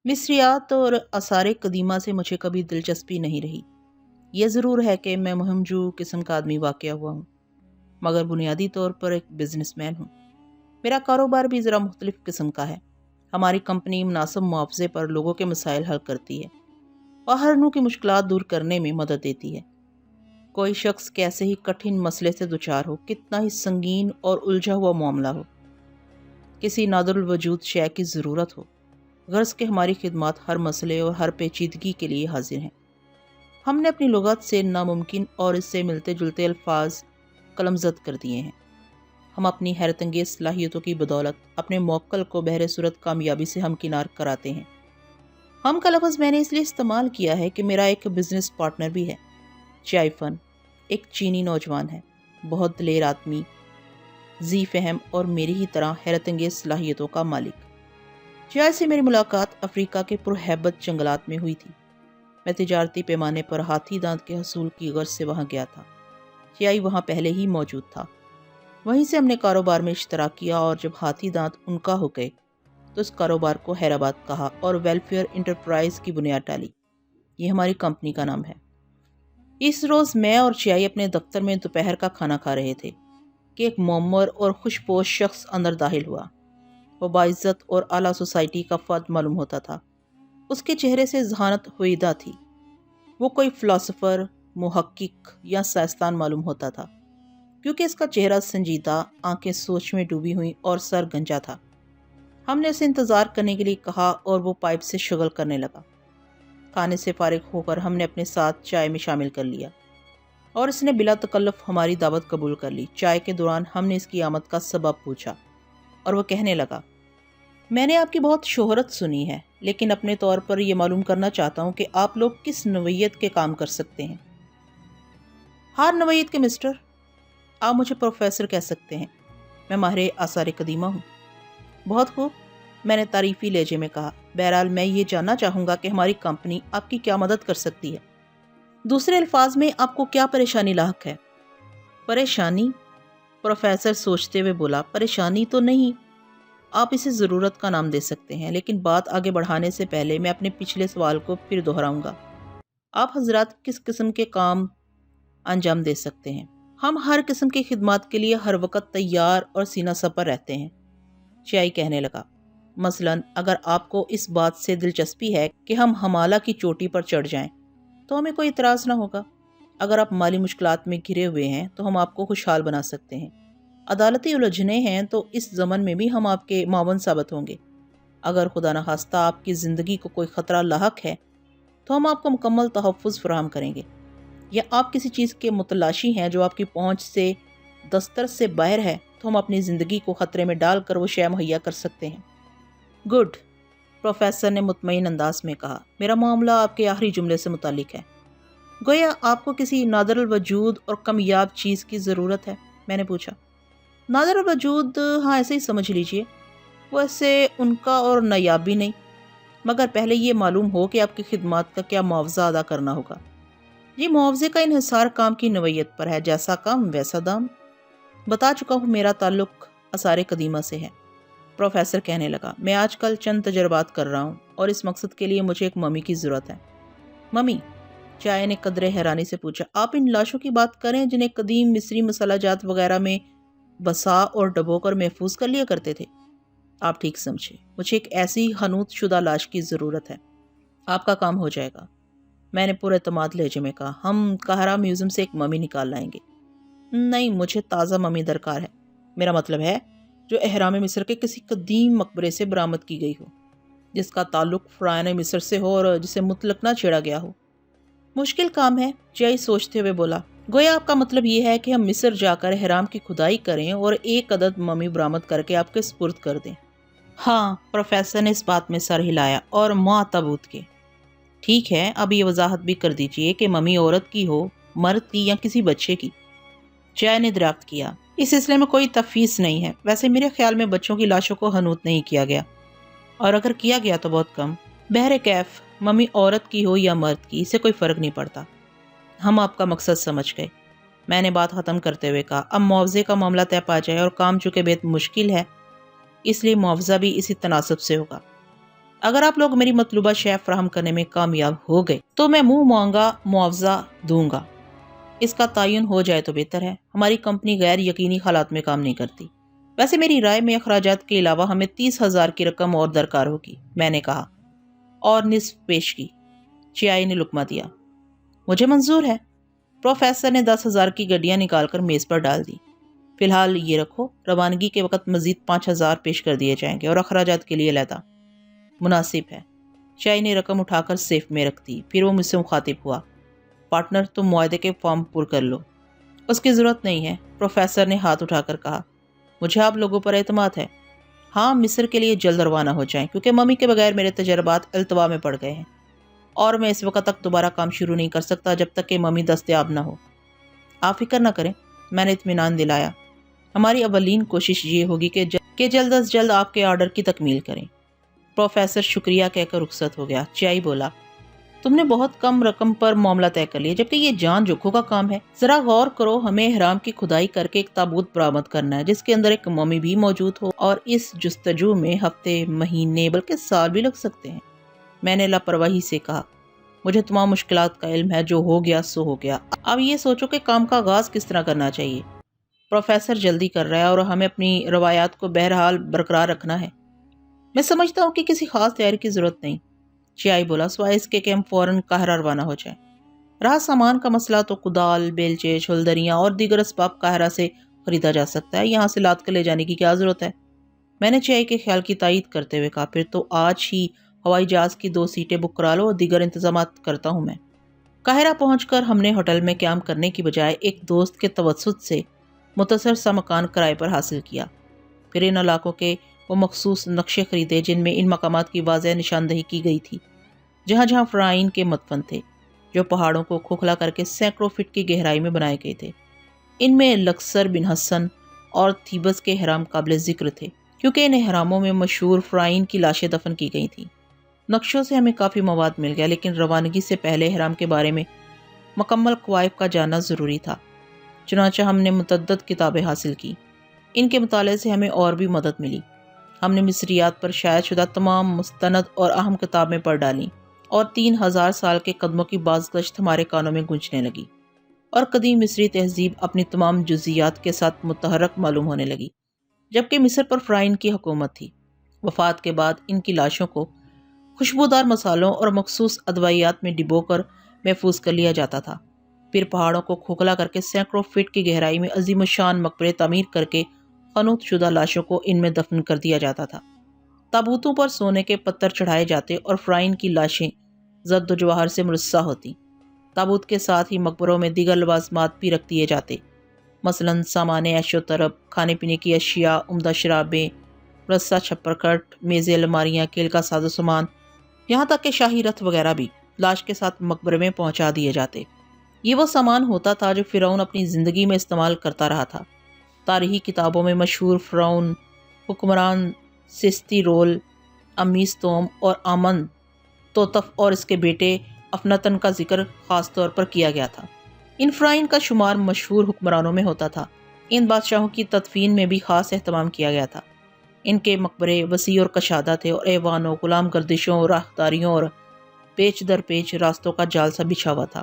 مصریات اور آثار قدیمہ سے مجھے کبھی دلچسپی نہیں رہی۔ یہ ضرور ہے کہ میں مہم جو قسم کا آدمی واقع ہوا ہوں، مگر بنیادی طور پر ایک بزنس مین ہوں۔ میرا کاروبار بھی ذرا مختلف قسم کا ہے۔ ہماری کمپنی مناسب معاوضے پر لوگوں کے مسائل حل کرتی ہے اور ہر نوع کی مشکلات دور کرنے میں مدد دیتی ہے۔ کوئی شخص کیسے ہی کٹھن مسئلے سے دوچار ہو، کتنا ہی سنگین اور الجھا ہوا معاملہ ہو، کسی نادر الوجود شے کی ضرورت ہو، غرض کہ ہماری خدمات ہر مسئلے اور ہر پیچیدگی کے لیے حاضر ہیں۔ ہم نے اپنی لغت سے ناممکن اور اس سے ملتے جلتے الفاظ قلمزد کر دیے ہیں۔ ہم اپنی حیرت انگیز صلاحیتوں کی بدولت اپنے موکل کو بہر صورت کامیابی سے ہمکنار کراتے ہیں۔ ہم کا لفظ میں نے اس لیے استعمال کیا ہے کہ میرا ایک بزنس پارٹنر بھی ہے، چائے فن، ایک چینی نوجوان ہے، بہت دلیر آدمی، ذی فہم اور میری ہی طرح حیرت انگیز صلاحیتوں کا مالک۔ چائے سے میری ملاقات افریقہ کے پرہیبت جنگلات میں ہوئی تھی۔ میں تجارتی پیمانے پر ہاتھی دانت کے حصول کی غرض سے وہاں گیا تھا۔ چائے وہاں پہلے ہی موجود تھا۔ وہیں سے ہم نے کاروبار میں اشتراک کیا اور جب ہاتھی دانت ان کا ہو گئے تو اس کاروبار کو حیرآباد کہا اور ویلفیئر انٹرپرائز کی بنیاد ڈالی۔ یہ ہماری کمپنی کا نام ہے۔ اس روز میں اور چائے اپنے دفتر میں دوپہر کا کھانا کھا رہے تھے کہ ایک معمر اور خوش پوش شخص اندر داخل ہوا۔ وہ باعزت اور اعلیٰ سوسائٹی کا فرد معلوم ہوتا تھا۔ اس کے چہرے سے ذہانت ہوئیدہ تھی۔ وہ کوئی فلاسفر، محقق یا سائنسدان معلوم ہوتا تھا، کیونکہ اس کا چہرہ سنجیدہ، آنکھیں سوچ میں ڈوبی ہوئیں اور سر گنجا تھا۔ ہم نے اسے انتظار کرنے کے لیے کہا اور وہ پائپ سے شغل کرنے لگا۔ کھانے سے فارغ ہو کر ہم نے اپنے ساتھ چائے میں شامل کر لیا اور اس نے بلا تکلف ہماری دعوت قبول کر لی۔ چائے کے دوران ہم نے اس کی آمد کا سبب پوچھا اور وہ کہنے لگا، میں نے آپ کی بہت شہرت سنی ہے، لیکن اپنے طور پر یہ معلوم کرنا چاہتا ہوں کہ آپ لوگ کس نوعیت کے کام کر سکتے ہیں۔ ہر نوعیت کے مسٹر، آپ مجھے پروفیسر کہہ سکتے ہیں۔ میں ماہر آثار قدیمہ ہوں۔ بہت خوب، میں نے تعریفی لہجے میں کہا۔ بہرحال میں یہ جاننا چاہوں گا کہ ہماری کمپنی آپ کی کیا مدد کر سکتی ہے۔ دوسرے الفاظ میں آپ کو کیا پریشانی لاحق ہے؟ پریشانی؟ پروفیسر سوچتے ہوئے بولا، پریشانی تو نہیں، آپ اسے ضرورت کا نام دے سکتے ہیں، لیکن بات آگے بڑھانے سے پہلے میں اپنے پچھلے سوال کو پھر دہراؤں گا۔ آپ حضرات کس قسم کے کام انجام دے سکتے ہیں؟ ہم ہر قسم کی خدمات کے لیے ہر وقت تیار اور سینہ سپر رہتے ہیں، چائے کہنے لگا۔ مثلاً اگر آپ کو اس بات سے دلچسپی ہے کہ ہم ہمالہ کی چوٹی پر چڑھ جائیں تو ہمیں کوئی اعتراض نہ ہوگا۔ اگر آپ مالی مشکلات میں گھرے ہوئے ہیں تو ہم آپ کو خوشحال بنا سکتے ہیں۔ عدالتی الجھنیں ہیں تو اس زمن میں بھی ہم آپ کے معاون ثابت ہوں گے۔ اگر خدا نخواستہ آپ کی زندگی کو کوئی خطرہ لاحق ہے تو ہم آپ کو مکمل تحفظ فراہم کریں گے، یا آپ کسی چیز کے متلاشی ہیں جو آپ کی پہنچ سے دسترس سے باہر ہے تو ہم اپنی زندگی کو خطرے میں ڈال کر وہ شے مہیا کر سکتے ہیں۔ گڈ، پروفیسر نے مطمئن انداز میں کہا۔ میرا معاملہ آپ کے آخری جملے سے متعلق ہے۔ گویا آپ کو کسی نادر الوجود اور کمیاب چیز کی ضرورت ہے؟ میں نے پوچھا۔ نادر الوجود؟ ہاں، ایسے ہی سمجھ لیجئے۔ ویسے ان کا اور نایاب بھی نہیں، مگر پہلے یہ معلوم ہو کہ آپ کی خدمات کا کیا معاوضہ ادا کرنا ہوگا۔ یہ معاوضے کا انحصار کام کی نوعیت پر ہے، جیسا کام ویسا دام۔ بتا چکا ہوں میرا تعلق آثار قدیمہ سے ہے، پروفیسر کہنے لگا۔ میں آج کل چند تجربات کر رہا ہوں اور اس مقصد کے لیے مجھے ایک ممی کی ضرورت ہے۔ ممی؟ چائے نے قدرے حیرانی سے پوچھا۔ آپ ان لاشوں کی بات کریں جنہیں قدیم مصری مسالہ جات وغیرہ میں بسا اور ڈبو کر محفوظ کر لیا کرتے تھے؟ آپ ٹھیک سمجھے، مجھے ایک ایسی حنوط شدہ لاش کی ضرورت ہے۔ آپ کا کام ہو جائے گا، میں نے پورے اعتماد لہجے میں کہا۔ ہم قاہرہ میوزیم سے ایک ممی نکال لائیں گے۔ نہیں، مجھے تازہ ممی درکار ہے۔ میرا مطلب ہے جو اہرام مصر کے کسی قدیم مقبرے سے برآمد کی گئی ہو، جس کا تعلق فرعون مصر سے ہو اور جسے مطلق نہ چھیڑا گیا ہو۔ مشکل کام ہے، چائے سوچتے ہوئے بولا۔ گویا آپ کا مطلب یہ ہے کہ ہم مصر جا کر احرام کی کھدائی کریں اور ایک عدد ممی برآمد کر کے آپ کے سپرد کر دیں۔ ہاں، پروفیسر نے اس بات میں سر ہلایا اور منہ تابوت کے۔ ٹھیک ہے، اب یہ وضاحت بھی کر دیجئے کہ ممی عورت کی ہو، مرد کی یا کسی بچے کی۔ چائے نے دریافت کیا۔ اس سلسلے میں کوئی تفویض نہیں ہے۔ ویسے میرے خیال میں بچوں کی لاشوں کو حنوط نہیں کیا گیا، اور اگر کیا گیا تو بہت کم۔ بہرکیف ممی عورت کی ہو یا مرد کی، اسے کوئی فرق نہیں پڑتا۔ ہم آپ کا مقصد سمجھ گئے، میں نے بات ختم کرتے ہوئے کہا۔ اب معاوضے کا معاملہ طے پا جائے، اور کام چونکہ بہت مشکل ہے اس لیے معاوضہ بھی اسی تناسب سے ہوگا۔ اگر آپ لوگ میری مطلوبہ شے فراہم کرنے میں کامیاب ہو گئے تو میں منہ مانگا معاوضہ دوں گا۔ اس کا تعین ہو جائے تو بہتر ہے، ہماری کمپنی غیر یقینی حالات میں کام نہیں کرتی۔ ویسے میری رائے میں اخراجات کے علاوہ ہمیں 30,000 کی رقم اور درکار ہوگی، میں نے کہا، اور نصف پیش کی۔ چیائی نے لقمہ دیا۔ مجھے منظور ہے۔ پروفیسر نے 10,000 کی گڈیاں نکال کر میز پر ڈال دی۔ فی الحال یہ رکھو، روانگی کے وقت مزید 5,000 پیش کر دیے جائیں گے اور اخراجات کے لیے علیحدہ۔ مناسب ہے۔ چیائی نے رقم اٹھا کر سیف میں رکھ دی، پھر وہ مجھ سے مخاطب ہوا۔ پارٹنر، تم معاہدے کے فارم پر کر لو۔ اس کی ضرورت نہیں ہے، پروفیسر نے ہاتھ اٹھا کر کہا۔ مجھے آپ لوگوں پر اعتماد ہے۔ ہاں، مصر کے لیے جلد روانہ ہو جائیں کیونکہ ممی کے بغیر میرے تجربات التوا میں پڑ گئے ہیں اور میں اس وقت تک دوبارہ کام شروع نہیں کر سکتا جب تک کہ ممی دستیاب نہ ہو۔ آپ فکر نہ کریں، میں نے اطمینان دلایا۔ ہماری اولین کوشش یہ ہوگی کہ جلد از جلد آپ کے آرڈر کی تکمیل کریں۔ پروفیسر شکریہ کہہ کر رخصت ہو گیا۔ چیائی بولا، تم نے بہت کم رقم پر معاملہ طے کر لیا جبکہ یہ جان جوکھوں کا کام ہے۔ ذرا غور کرو، ہمیں احرام کی کھدائی کر کے ایک تابوت برآمد کرنا ہے جس کے اندر ایک ممی بھی موجود ہو، اور اس جستجو میں ہفتے، مہینے بلکہ سال بھی لگ سکتے ہیں۔ میں نے لاپرواہی سے کہا، مجھے تمام مشکلات کا علم ہے، جو ہو گیا سو ہو گیا، اب یہ سوچو کہ کام کا آغاز کس طرح کرنا چاہیے۔ پروفیسر جلدی کر رہا ہے اور ہمیں اپنی روایات کو بہرحال برقرار رکھنا ہے۔ میں سمجھتا ہوں کہ کسی خاص تیاری کی ضرورت نہیں، چیائی بولا، سوائے اس کے کہ ہم فوراً قاہرہ روانہ ہو جائیں۔ رہا سامان کا مسئلہ تو کدال، بیلچے، چھلدریاں اور دیگر اسباب قاہرہ سے خریدا جا سکتا ہے، یہاں سے لاد کر لے جانے کی کیا ضرورت ہے؟ میں نے چیائی کے خیال کی تائید کرتے ہوئے کہا، پھر تو آج ہی ہوائی جہاز کی 2 سیٹیں بک کرا لو اور دیگر انتظامات کرتا ہوں میں۔ قاہرہ پہنچ کر ہم نے ہوٹل میں قیام کرنے کی بجائے ایک دوست کے توسط سے متصر سا مکان کرائے پر حاصل کیا۔ پھر ان علاقوں کے وہ مخصوص نقشے خریدے جن میں ان مقامات کی واضح نشاندہی کی گئی تھی، جہاں جہاں فرعین کے مدفن تھے، جو پہاڑوں کو کھوکھلا کر کے سینکڑوں فٹ کی گہرائی میں بنائے گئے تھے۔ ان میں لکسر بن حسن اور تھیبس کے احرام قابل ذکر تھے، کیونکہ ان احراموں میں مشہور فرعین کی لاشیں دفن کی گئی تھیں۔ نقشوں سے ہمیں کافی مواد مل گیا، لیکن روانگی سے پہلے احرام کے بارے میں مکمل قوائف کا جاننا ضروری تھا۔ چنانچہ ہم نے متعدد کتابیں حاصل کی۔ ان کے مطالعے سے ہمیں اور بھی مدد ملی۔ ہم نے مصریات پر شائع شدہ تمام مستند اور اہم کتابیں پڑھ ڈالیں، اور 3,000 سال کے قدموں کی بازگشت ہمارے کانوں میں گونجنے لگی، اور قدیم مصری تہذیب اپنی تمام جزیات کے ساتھ متحرک معلوم ہونے لگی۔ جبکہ مصر پر فرعین کی حکومت تھی، وفات کے بعد ان کی لاشوں کو خوشبودار مصالحوں اور مخصوص ادویات میں ڈبو کر محفوظ کر لیا جاتا تھا۔ پھر پہاڑوں کو کھوکھلا کر کے سینکڑوں فٹ کی گہرائی میں عظیم الشان مقبرے تعمیر کر کے خنوط شدہ لاشوں کو ان میں دفن کر دیا جاتا تھا۔ تابوتوں پر سونے کے پتھر چڑھائے جاتے اور فرعین کی لاشیں زرد و جواہر سے مرصع ہوتی۔ تابوت کے ساتھ ہی مقبروں میں دیگر لوازمات بھی رکھ دیے جاتے، مثلاً سامان عیش و طرب، کھانے پینے کی اشیاء، عمدہ شرابیں، رسا چھپر کٹ، میزیں، الماریاں، کھیل کا ساز و سامان، یہاں تک کہ شاہی رتھ وغیرہ بھی لاش کے ساتھ مقبرے میں پہنچا دیے جاتے۔ یہ وہ سامان ہوتا تھا جو فرعون اپنی زندگی میں استعمال کرتا رہا تھا۔ تاریخی کتابوں میں مشہور فرعون حکمران سستی رول، امیستوم اور آمن توتف اور اس کے بیٹے افنتن کا ذکر خاص طور پر کیا گیا تھا۔ ان فرعین کا شمار مشہور حکمرانوں میں ہوتا تھا۔ ان بادشاہوں کی تدفین میں بھی خاص اہتمام کیا گیا تھا۔ ان کے مقبرے وسیع اور کشادہ تھے اور ایوانوں، غلام گردشوں، راہداریوں اور پیچ در پیچ راستوں کا جال سا بچھا ہوا تھا۔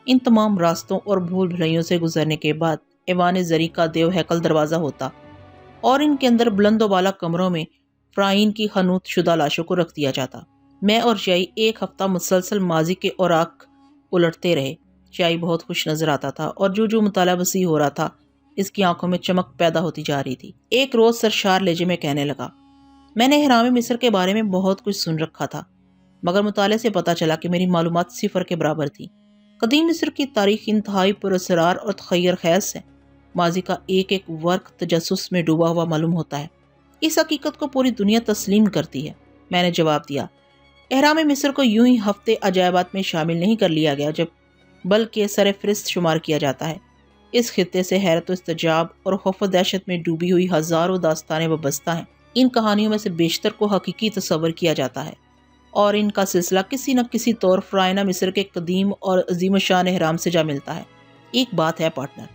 ان تمام راستوں اور بھول بھلائیوں سے گزرنے کے بعد ایوان زری کا دیو ہیکل دروازہ ہوتا، اور ان کے اندر بلند و بالا کمروں میں فرعین کی خنوط شدہ لاشوں کو رکھ دیا جاتا۔ میں اور چیائی 1 ہفتہ مسلسل ماضی کے اوراق الٹتے رہے۔ چیائی بہت خوش نظر آتا تھا، اور جو مطالعہ وسیع ہو رہا تھا اس کی آنکھوں میں چمک پیدا ہوتی جا رہی تھی۔ ایک روز سرشار لہجے میں کہنے لگا، میں نے احرام مصر کے بارے میں بہت کچھ سن رکھا تھا، مگر مطالعے سے پتہ چلا کہ میری معلومات صفر کے برابر تھی۔ قدیم مصر کی تاریخ انتہائی پراسرار اور تخیر خیز ہے۔ ماضی کا ایک ایک ورق تجسس میں ڈوبا ہوا معلوم ہوتا ہے۔ اس حقیقت کو پوری دنیا تسلیم کرتی ہے۔ میں نے جواب دیا، احرام مصر کو یوں ہی ہفتے عجائبات میں شامل نہیں کر لیا گیا بلکہ سر فہرست شمار کیا جاتا ہے۔ اس خطے سے حیرت و استعجاب اور خوف و دہشت میں ڈوبی ہوئی ہزاروں داستانیں وابستہ ہیں۔ ان کہانیوں میں سے بیشتر کو حقیقی تصور کیا جاتا ہے، اور ان کا سلسلہ کسی نہ کسی طور فرعونہ مصر کے قدیم اور عظیم الشان احرام سے جا ملتا ہے۔ ایک بات ہے پارٹنر،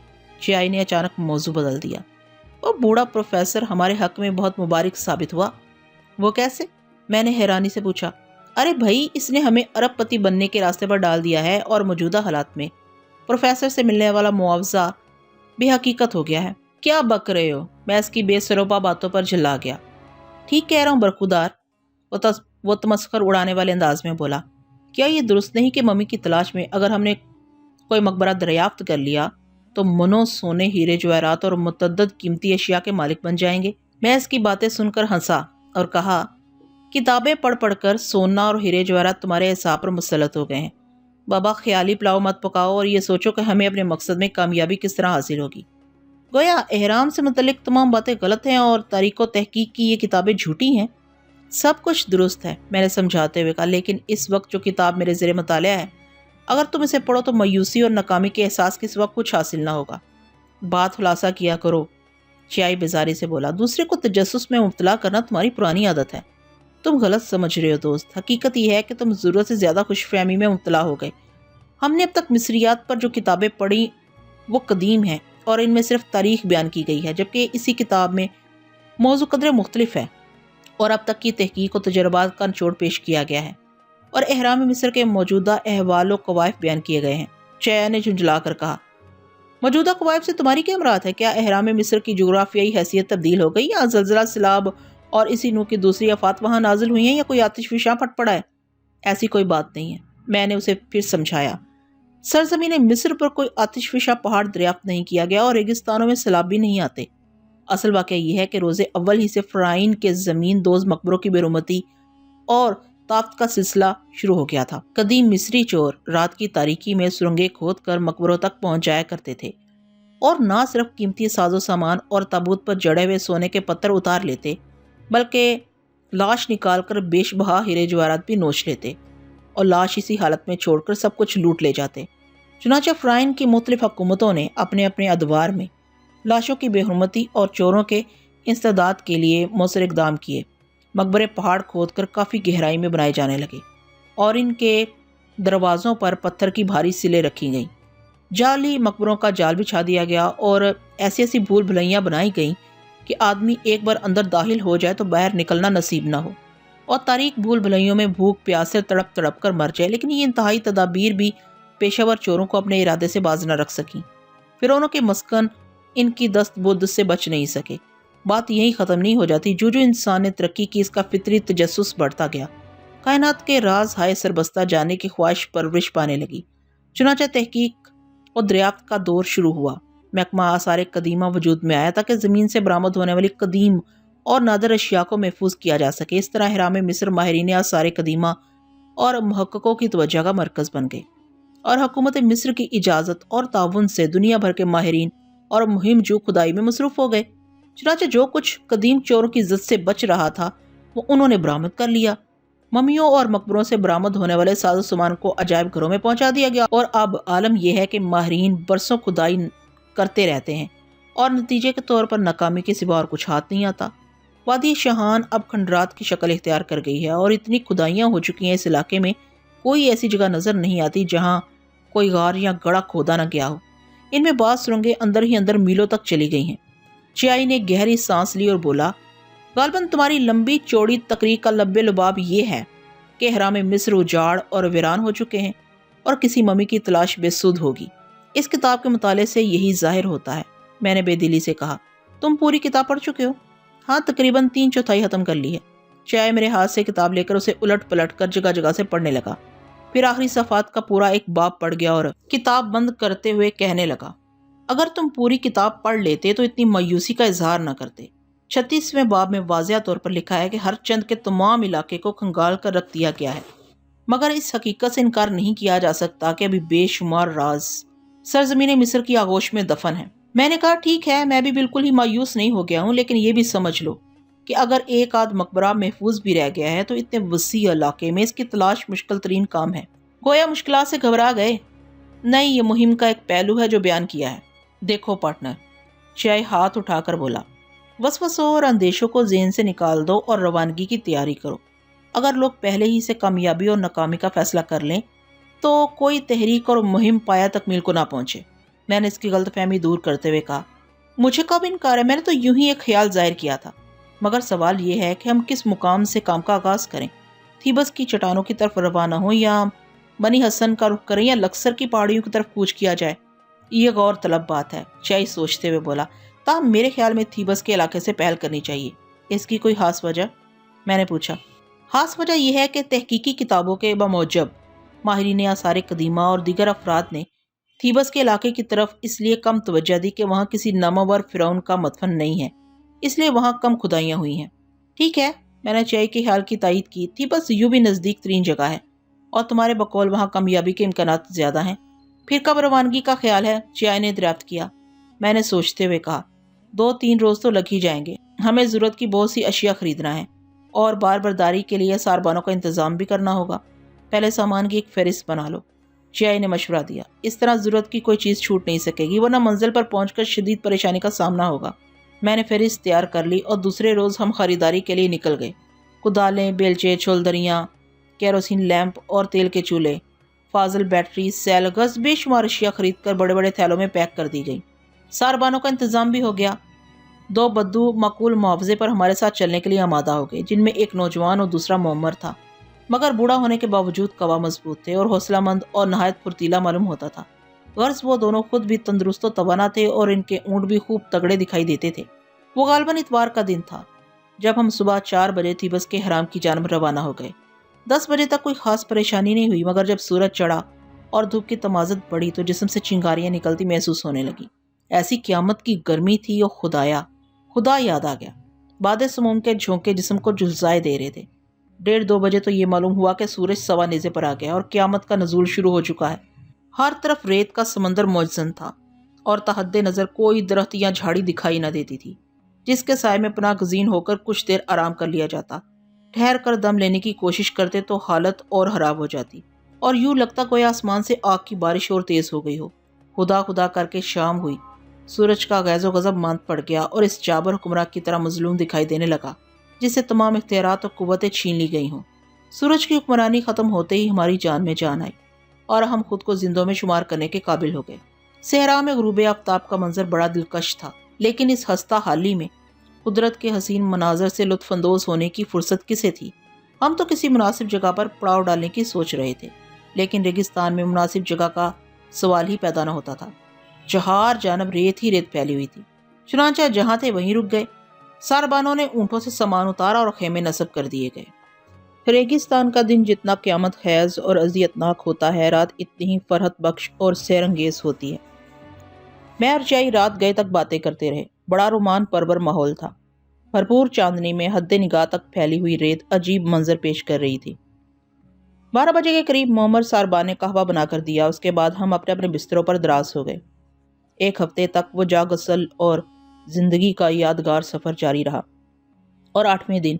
چیائی نے اچانک موضوع بدل دیا، وہ بوڑھا پروفیسر ہمارے حق میں بہت مبارک ثابت ہوا۔ وہ کیسے؟ میں نے حیرانی سے پوچھا۔ ارے بھائی، اس نے ہمیں ارب پتی بننے کے راستے پر ڈال دیا ہے اور موجودہ حالات میں پروفیسر سے ملنے والا معاوضہ بے حقیقت ہو گیا ہے۔ کیا بک رہے ہو؟ میں اس کی بے سروپا باتوں پر جھلا گیا۔ ٹھیک کہہ رہا ہوں برخودار، وہ تمسخر اڑانے والے انداز میں بولا۔ کیا یہ درست نہیں کہ ممی کی تلاش میں اگر ہم نے کوئی مقبرہ دریافت کر لیا تو منوں سونے، ہیرے جواہرات اور متعدد قیمتی اشیاء کے مالک بن جائیں گے؟ میں اس کی باتیں سن کر ہنسا اور کہا، کتابیں پڑھ پڑھ کر سونا اور ہیرے جواہرات تمہارے اعصاب پر مسلط ہو گئے ہیں۔ بابا، خیالی پلاؤ مت پکاؤ اور یہ سوچو کہ ہمیں اپنے مقصد میں کامیابی کس طرح حاصل ہوگی۔ گویا احرام سے متعلق تمام باتیں غلط ہیں اور تاریخ و تحقیق کی یہ کتابیں جھوٹی ہیں۔ سب کچھ درست ہے، میں نے سمجھاتے ہوئے کہا، لیکن اس وقت جو کتاب میرے زیر مطالعہ ہے، اگر تم اسے پڑھو تو مایوسی اور ناکامی کے احساس کے سوا کچھ حاصل نہ ہوگا۔ بات خلاصہ کیا کرو، چیائی بیزاری سے بولا۔ دوسرے کو تجسس میں مبتلا کرنا تمہاری پرانی عادت ہے۔ تم غلط سمجھ رہے ہو دوست، حقیقت یہ ہے کہ تم ضرورت سے زیادہ خوش فہمی میں مبتلا ہو گئے۔ ہم نے اب تک مصریات پر جو کتابیں پڑھی وہ قدیم ہیں اور ان میں صرف تاریخ بیان کی گئی ہے، جبکہ اسی کتاب میں موضوع قدرے مختلف ہے اور اب تک کی تحقیق و تجربات کا نچوڑ پیش کیا گیا ہے، اور احرام مصر کے موجودہ احوال و قوائف بیان کیے گئے ہیں۔ چیا نے جھنجھلا کر کہا، موجودہ قوائف سے تمہاری کیا مراد ہے؟ کیا احرام مصر کی جغرافیائی حیثیت تبدیل ہو گئی، یا زلزلہ، سیلاب اور اسی نوع کی دوسری آفات وہاں نازل ہوئی ہیں، یا کوئی آتش فشاں پھٹ پڑا ہے؟ ایسی کوئی بات نہیں ہے، میں نے اسے پھر سمجھایا۔ سرزمین مصر پر کوئی آتش فشاں پہاڑ دریافت نہیں کیا گیا اور ریگستانوں میں سیلاب بھی نہیں آتے۔ اصل واقعہ یہ ہے کہ روز اول ہی سے فرعین کے زمین دوز مقبروں کی بیرومتی اور تافت کا سلسلہ شروع ہو گیا تھا۔ قدیم مصری چور رات کی تاریکی میں سرنگیں کھود کر مقبروں تک پہنچ جایا کرتے تھے، اور نہ صرف قیمتی ساز و سامان اور تابوت پر جڑے ہوئے سونے کے پتھر اتار لیتے، بلکہ لاش نکال کر بیش بہا ہیرے جواہرات بھی نوچ لیتے اور لاش اسی حالت میں چھوڑ کر سب کچھ لوٹ لے جاتے۔ چنانچہ فرعین کی مختلف حکومتوں نے اپنے اپنے ادوار میں لاشوں کی بے حرمتی اور چوروں کے انسداد کے لیے مؤثر اقدام کیے۔ مقبرے پہاڑ کھود کر کافی گہرائی میں بنائے جانے لگے اور ان کے دروازوں پر پتھر کی بھاری سلیں رکھی گئیں۔ جعلی مقبروں کا جال بچھا دیا گیا اور ایسی ایسی بھول بھلائیاں بنائی گئیں کہ آدمی ایک بار اندر داخل ہو جائے تو باہر نکلنا نصیب نہ ہو، اور تاریک بھول بھلائیوں میں بھوک پیاس سے تڑپ تڑپ کر مر جائے۔ لیکن یہ انتہائی تدابیر بھی پیشہ ور چوروں کو اپنے ارادے سے باز نہ رکھ سکیں۔ فرعونوں کے مسکن ان کی دست بود سے بچ نہیں سکے۔ بات یہی ختم نہیں ہو جاتی، جو انسان نے ترقی کی اس کا فطری تجسس بڑھتا گیا، کائنات کے راز ہائے سربستہ جاننے کی خواہش پرورش پانے لگی۔ چنانچہ تحقیق اور دریافت کا دور شروع ہوا۔ محکمہ آثار قدیمہ وجود میں آیا تاکہ زمین سے برآمد ہونے والی قدیم اور نادر اشیاء کو محفوظ کیا جا سکے۔ اس طرح احرام مصر ماہرین آثار قدیمہ اور محققوں کی توجہ کا مرکز بن گئے، اور حکومت مصر کی اجازت اور تعاون سے دنیا بھر کے ماہرین اور مہم جو کھدائی میں مصروف ہو گئے۔ چنانچہ جو کچھ قدیم چوروں کی زد سے بچ رہا تھا وہ انہوں نے برآمد کر لیا۔ ممیوں اور مقبروں سے برآمد ہونے والے ساز و سامان کو عجائب گھروں میں پہنچا دیا گیا، اور اب عالم یہ ہے کہ ماہرین برسوں کھدائی کرتے رہتے ہیں اور نتیجے کے طور پر ناکامی کے سوا اور کچھ ہاتھ نہیں آتا۔ وادی شاہان اب کھنڈرات کی شکل اختیار کر گئی ہے اور اتنی کھدائیاں ہو چکی ہیں، اس علاقے میں کوئی ایسی جگہ نظر نہیں آتی جہاں کوئی غار یا گڑھا کھودا نہ گیا ہو۔ ان میں بعض سرنگیں اندر ہی اندر میلوں تک چلی گئی ہیں۔ چیائی نے گہری سانس لی اور بولا، غالباً تمہاری لمبی چوڑی تقریر کا لب لباب یہ ہے کہ احرام مصر اجاڑ اور ویران ہو چکے ہیں اور کسی ممی کی تلاش بے سود ہوگی۔ اس کتاب کے مطالعے سے یہی ظاہر ہوتا ہے، میں نے بے دلی سے کہا۔ تم پوری کتاب پڑھ چکے ہو؟ ہاں، تقریباً 3/4 ختم کر لی ہے۔ چیائی میرے ہاتھ سے کتاب لے کر اسے الٹ پلٹ کر جگہ جگہ سے پڑھنے لگا، پھر آخری صفحات کا پورا ایک باب پڑھ گیا اور کتاب بند کرتے ہوئے کہنے لگا، اگر تم پوری کتاب پڑھ لیتے تو اتنی مایوسی کا اظہار نہ کرتے۔ 36ویں باب میں واضح طور پر لکھا ہے کہ ہر چند کے تمام علاقے کو کھنگال کر رکھ دیا گیا ہے، مگر اس حقیقت سے انکار نہیں کیا جا سکتا کہ ابھی بے شمار راز سرزمین مصر کی آغوش میں دفن ہیں۔ میں نے کہا، ٹھیک ہے، میں بھی بالکل ہی مایوس نہیں ہو گیا ہوں، لیکن یہ بھی سمجھ لو کہ اگر ایک آدھ مقبرہ محفوظ بھی رہ گیا ہے تو اتنے وسیع علاقے میں اس کی تلاش مشکل ترین کام ہے۔ گویا مشکلات سے گھبرا گئے۔ نہیں، یہ مہم کا ایک پہلو ہے جو بیان کیا ہے۔ دیکھو پارٹنر، چائے ہاتھ اٹھا کر بولا، وسوسوں اور اندیشوں کو ذہن سے نکال دو اور روانگی کی تیاری کرو۔ اگر لوگ پہلے ہی سے کامیابی اور ناکامی کا فیصلہ کر لیں تو کوئی تحریک اور مہم پایا تکمیل کو نہ پہنچے۔ میں نے اس کی غلط فہمی دور کرتے ہوئے کہا، مجھے کب انکار ہے، میں نے تو یوں ہی ایک خیال ظاہر کیا تھا۔ مگر سوال یہ ہے کہ ہم کس مقام سے کام کا آغاز کریں؟ تھیبس کی چٹانوں کی طرف روانہ ہوں یا بنی حسن کا رخ کریں یا لکسر کی پہاڑیوں کی طرف کوچ کیا جائے؟ یہ غور طلب بات ہے، چائے سوچتے ہوئے بولا۔ تاہم میرے خیال میں تھیبس کے علاقے سے پہل کرنی چاہیے۔ اس کی کوئی خاص وجہ؟ میں نے پوچھا۔ خاص وجہ یہ ہے کہ تحقیقی کتابوں کے بموجب ماہرین آثار قدیمہ اور دیگر افراد نے تھیبس کے علاقے کی طرف اس لیے کم توجہ دی کہ وہاں کسی نامور فرعون کا مدفن نہیں ہے، اس لیے وہاں کم کھدائیاں ہوئی ہیں۔ ٹھیک ہے، میں نے چائے کے خیال کی تائید کی۔ تھیبس یوں بھی نزدیک ترین جگہ ہے اور تمہارے بقول وہاں کامیابی کے امکانات زیادہ ہیں۔ پھر کب روانگی کا خیال ہے؟ چائے نے دریافت کیا۔ میں نے سوچتے ہوئے کہا، 2-3 روز تو لگ ہی جائیں گے۔ ہمیں ضرورت کی بہت سی اشیاء خریدنا ہے اور بار برداری کے لیے ساربانوں کا انتظام بھی کرنا ہوگا۔ پہلے سامان کی ایک فہرست بنا لو، چائے نے مشورہ دیا۔ اس طرح ضرورت کی کوئی چیز چھوٹ نہیں سکے گی، ورنہ منزل پر پہنچ کر شدید پریشانی کا سامنا ہوگا۔ میں نے فہرست تیار کر لی اور دوسرے روز ہم خریداری کے لیے نکل گئے۔ کدالیں، بیلچے، چھولدریاں، کیروسین لیمپ اور تیل کے چولہے، فاضل بیٹری، سیل گز، بے شمار اشیاء خرید کر بڑے بڑے تھیلوں میں پیک کر دی گئی۔ ساربانوں کا انتظام بھی ہو گیا۔ 2 بدو معقول معاوضے پر ہمارے ساتھ چلنے کے لیے آمادہ ہو گئے، جن میں ایک نوجوان اور دوسرا معمر تھا، مگر بوڑھا ہونے کے باوجود قوا مضبوط تھے اور حوصلہ مند اور نہایت پھرتیلا معلوم ہوتا تھا۔ غرض وہ دونوں خود بھی تندرست و توانا تھے اور ان کے اونٹ بھی خوب تگڑے دکھائی دیتے تھے۔ وہ غالباً اتوار کا دن تھا جب ہم صبح 4 بجے تھیبس کے حرام کی جانب روانہ ہو گئے۔ 10 بجے تک کوئی خاص پریشانی نہیں ہوئی، مگر جب سورج چڑھا اور دھوپ کی تمازت بڑھی تو جسم سے چنگاریاں نکلتی محسوس ہونے لگی۔ ایسی قیامت کی گرمی تھی اور خدا یاد آ گیا۔ باد سموم کے جھونکے جسم کو جھلسائے دے رہے تھے۔ 1:30-2 بجے تو یہ معلوم ہوا کہ سورج سوا نیزے پر آ گیا اور قیامت کا نزول شروع ہو چکا ہے۔ ہر طرف ریت کا سمندر موجزن تھا اور تحت نظر کوئی درخت یا جھاڑی دکھائی نہ دیتی تھی جس کے سائے میں پناہ گزین ہو کر کچھ دیر آرام کر لیا جاتا۔ ٹھہر کر دم لینے کی کوشش کرتے تو حالت اور خراب ہو جاتی اور یوں لگتا کوئی آسمان سے آگ کی بارش اور تیز ہو گئی ہو۔ خدا کر کے شام ہوئی، سورج کا غیظ و غضب ماند پڑ گیا اور اس جابر حکمراں کی طرح مظلوم دکھائی دینے لگا جس سے تمام اختیارات اور قوتیں چھین لی گئی ہوں۔ سورج کی حکمرانی ختم ہوتے ہی ہماری جان میں جان آئی اور ہم خود کو زندوں میں شمار کرنے کے قابل ہو گئے۔ صحرا میں غروب آفتاب کا منظر بڑا دلکش تھا، لیکن اس خستہ حالی میں قدرت کے حسین مناظر سے لطف اندوز ہونے کی فرصت کسے تھی؟ ہم تو کسی مناسب جگہ پر پڑاؤ ڈالنے کی سوچ رہے تھے، لیکن ریگستان میں مناسب جگہ کا سوال ہی پیدا نہ ہوتا تھا۔ چہار جانب ریت ہی ریت پھیلی ہوئی تھی، چنانچہ جہاں تھے وہیں رک گئے۔ ساربانوں نے اونٹوں سے سامان اتارا اور خیمے نصب کر دیے گئے۔ ریگستان کا دن جتنا قیامت خیز اور اذیتناک ہوتا ہے، رات اتنی ہی فرحت بخش اور سیر انگیز ہوتی ہے۔ میں اور چائی رات گئے تک باتیں کرتے رہے۔ بڑا رومان پرور ماحول تھا۔ بھرپور چاندنی میں حد نگاہ تک پھیلی ہوئی ریت عجیب منظر پیش کر رہی تھی۔ 12 بجے کے قریب معمر ساربان نے قہوہ بنا کر دیا۔ اس کے بعد ہم اپنے اپنے بستروں پر دراز ہو گئے۔ 1 ہفتے تک وہ جاگ غسل اور زندگی کا یادگار سفر جاری رہا اور 8ویں دن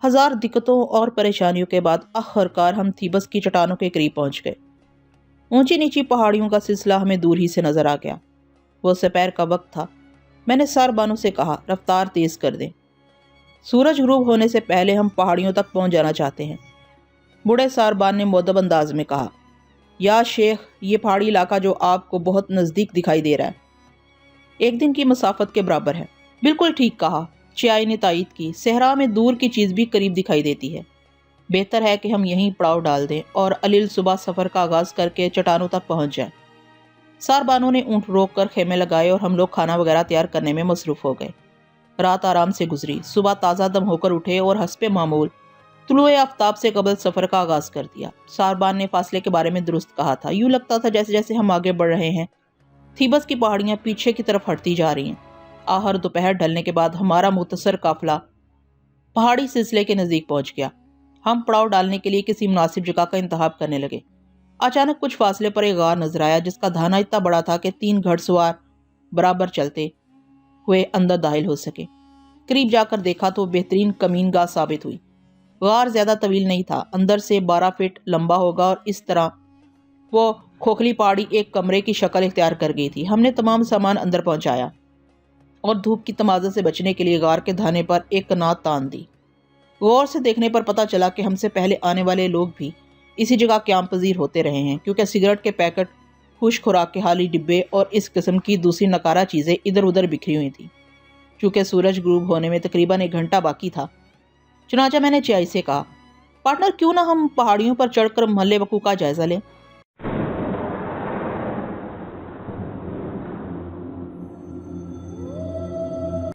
ہزار دقتوں اور پریشانیوں کے بعد آخرکار ہم تھیبس کی چٹانوں کے قریب پہنچ گئے۔ اونچی نیچی پہاڑیوں کا سلسلہ ہمیں دور ہی سے نظر آ گیا۔ وہ سپہر کا وقت تھا۔ میں نے ساربانوں سے کہا، رفتار تیز کر دیں، سورج غروب ہونے سے پہلے ہم پہاڑیوں تک پہنچ جانا چاہتے ہیں۔ بوڑھے ساربان نے مؤدب انداز میں کہا، یا شیخ، یہ پہاڑی علاقہ جو آپ کو بہت نزدیک دکھائی دے رہا ہے، 1 دن کی مسافت کے برابر ہے۔ بالکل ٹھیک کہا، چیائی نے تائید کی۔ صحرا میں دور کی چیز بھی قریب دکھائی دیتی ہے۔ بہتر ہے کہ ہم یہیں پڑاؤ ڈال دیں اور علیل صبح سفر کا آغاز کر کے چٹانوں تک پہنچ جائیں۔ ساربانوں نے اونٹ روک کر خیمے لگائے اور ہم لوگ کھانا وغیرہ تیار کرنے میں مصروف ہو گئے۔ رات آرام سے گزری۔ صبح تازہ دم ہو کر اٹھے اور حسب معمول طلوع آفتاب سے قبل سفر کا آغاز کر دیا۔ ساربان نے فاصلے کے بارے میں درست کہا تھا۔ یوں لگتا تھا جیسے جیسے ہم آگے بڑھ رہے ہیں تھیبس کی پہاڑیاں پیچھے کی طرف ہٹتی جا رہی ہیں۔ آخر دوپہر ڈھلنے کے بعد ہمارا مختصر قافلہ پہاڑی سلسلے کے نزدیک پہنچ گیا۔ ہم پڑاؤ ڈالنے کے لیے کسی مناسب جگہ کا انتخاب کرنے لگے۔ اچانک کچھ فاصلے پر ایک غار نظر آیا جس کا دھانا اتنا بڑا تھا کہ 3 گھڑ سوار برابر چلتے ہوئے اندر داخل ہو سکے۔ قریب جا کر دیکھا تو بہترین کمین گاہ ثابت ہوئی۔ غار زیادہ طویل نہیں تھا، اندر سے 12 فٹ لمبا ہوگا اور اس طرح وہ کھوکھلی پہاڑی ایک کمرے کی شکل اختیار کر گئی تھی۔ ہم نے تمام سامان اندر پہنچایا اور دھوپ کی تمازت سے بچنے کے لیے غار کے دھانے پر ایک کنات تان دی۔ غور سے دیکھنے پر پتہ چلا کہ ہم سے پہلے آنے والے لوگ بھی اسی جگہ قیام پذیر ہوتے رہے ہیں، کیونکہ سگریٹ کے پیکٹ، خشک خوراک کے خالی ڈبے اور اس قسم کی دوسری نکارہ چیزیں ادھر ادھر بکھری ہوئی تھیں۔ چونکہ سورج غروب ہونے میں تقریباً 1 گھنٹہ باقی تھا، چنانچہ میں نے چیائی سے کہا، پارٹنر کیوں نہ ہم پہاڑیوں پر چڑھ کر محلے وقوع کا جائزہ لیں؟